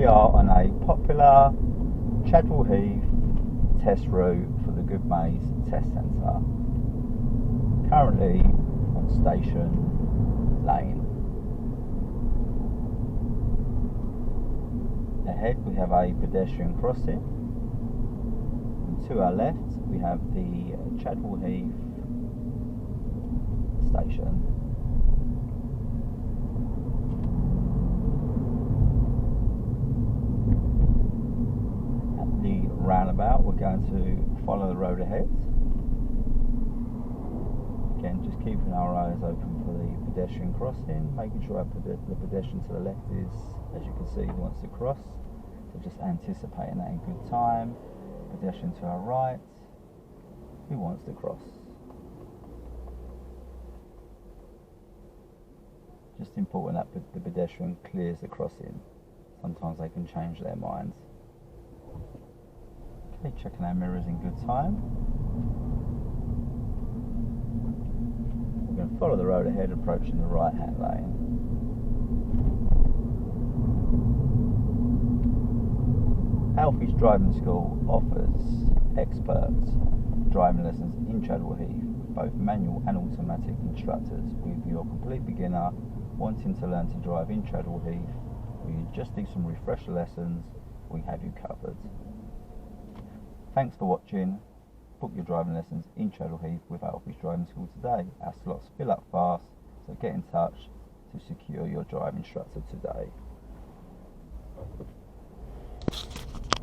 We are on a popular Chadwell Heath test route for the Good Maze Test Centre. Currently on Station Lane. Ahead we have a pedestrian crossing, and to our left we have the Chadwell Heath station. At the roundabout we're going to follow the road ahead. Again, just keeping our eyes open for the pedestrian crossing, making sure the pedestrian to the left is, as you can see, wants to cross. So just anticipating that in good time. Pedestrian to our right, who wants to cross. Just important that the pedestrian clears the crossing. Sometimes they can change their minds. Okay, checking our mirrors in good time. We're going to follow the road ahead, approaching the right hand lane. ALFIE'S Driving School offers expert driving lessons in Chadwell Heath with both manual and automatic instructors. If you're a complete beginner wanting to learn to drive in Chadwell Heath, or you just need some refresher lessons, we have you covered. Thanks for watching. Book your driving lessons in Chadwell Heath with ALFIE'S Driving School today. Our slots fill up fast, so get in touch to secure your driving instructor today.